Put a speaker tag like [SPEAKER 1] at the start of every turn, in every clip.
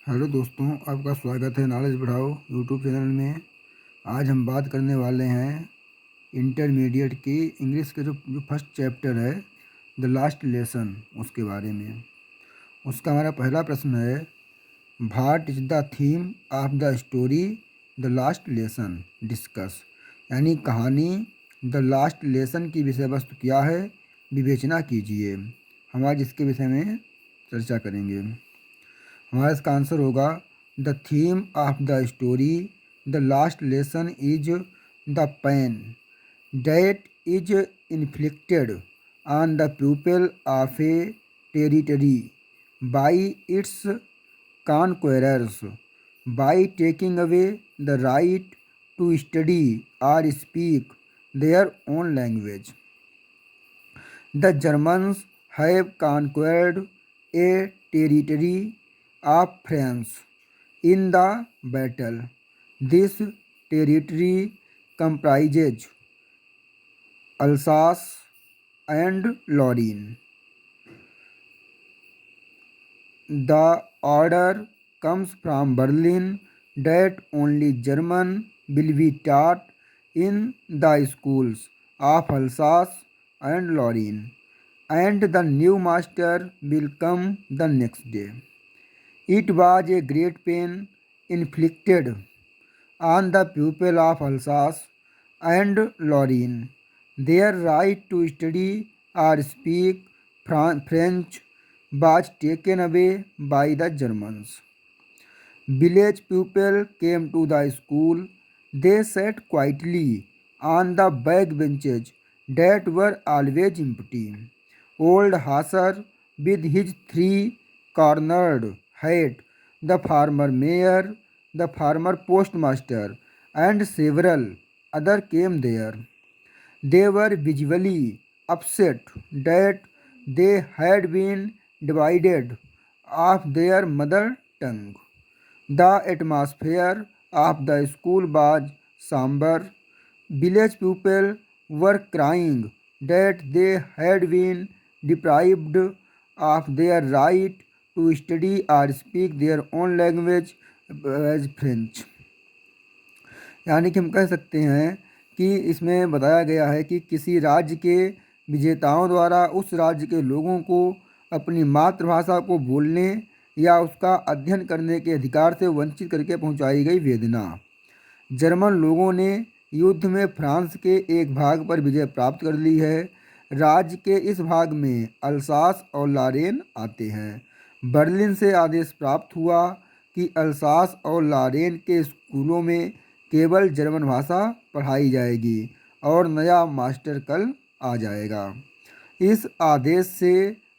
[SPEAKER 1] Hello दोस्तों, आपका स्वागत है नॉलेज बढ़ाओ यूट्यूब चैनल में। आज हम बात करने वाले हैं इंटरमीडिएट की इंग्लिश के जो फर्स्ट चैप्टर है द लास्ट लेसन, उसके बारे में। उसका हमारा पहला प्रश्न है, what is the theme of the story the last lesson discuss. यानी कहानी द लास्ट लेसन की विषय वस्तु क्या है, विवेचना कीजिए। हम आज इसके विषय में चर्चा करेंगे। हमारा इसका आंसर होगा, the theme of the story the last lesson is the pain that is inflicted on the people of a territory by its conquerors by taking away the right to study और speak their own language. The Germans have conquered a territory of France in the battle. This territory comprises Alsace and Lorraine. The order comes from Berlin that only German will be taught in the schools of Alsace and Lorraine, and the new master will come the next day. It was a great pain inflicted on the people of Alsace and Lorraine. Their right to study or speak French was taken away by the Germans. Village people came to the school. They sat quietly on the back benches that were always empty. Old Hasser, with his three-cornered hat, the former mayor, the former postmaster, and several others came there. They were visibly upset that they had been divided of their mother tongue. The atmosphere of the school was somber. Village people were crying that they had been deprived of their right to study or speak their own language as French। यानी कि हम कह सकते हैं कि इसमें बताया गया है कि किसी राज्य के विजेताओं द्वारा उस राज्य के लोगों को अपनी मातृभाषा को बोलने या उसका अध्ययन करने के अधिकार से वंचित करके पहुंचाई गई वेदना। जर्मन लोगों ने युद्ध में फ्रांस के एक भाग पर विजय प्राप्त कर ली है। राज्य के इस भाग में अल्सास और लॉरेन आते हैं। बर्लिन से आदेश प्राप्त हुआ कि अल्सास और लॉरेन के स्कूलों में केवल जर्मन भाषा पढ़ाई जाएगी और नया मास्टर कल आ जाएगा। इस आदेश से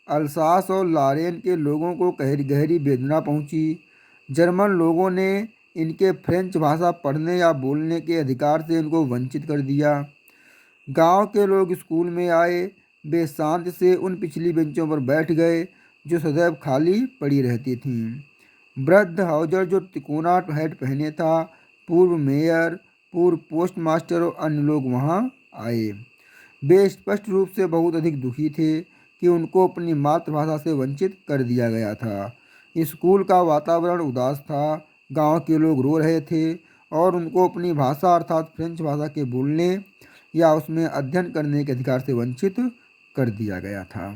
[SPEAKER 1] अल्सास और लॉरेन के लोगों को गहरी वेदना पहुंची। जर्मन लोगों ने इनके फ्रेंच भाषा पढ़ने या बोलने के अधिकार से इनको वंचित कर दिया। गांव के लोग स्कूल में आए। वे शांति से उन पिछली बेंचों पर बैठ गए जो सदैव खाली पड़ी रहती थीं। वृद्ध हाउजर, जो तिकोना हैट पहने था, पूर्व मेयर, पूर्व पोस्टमास्टर और अन्य लोग वहां आए। वे स्पष्ट रूप से बहुत अधिक दुखी थे कि उनको अपनी मातृभाषा से वंचित कर दिया गया था। स्कूल का वातावरण उदास था। गांव के लोग रो रहे थे और उनको अपनी भाषा अर्थात फ्रेंच भाषा के बोलने या उसमें अध्ययन करने के अधिकार से वंचित कर दिया गया था।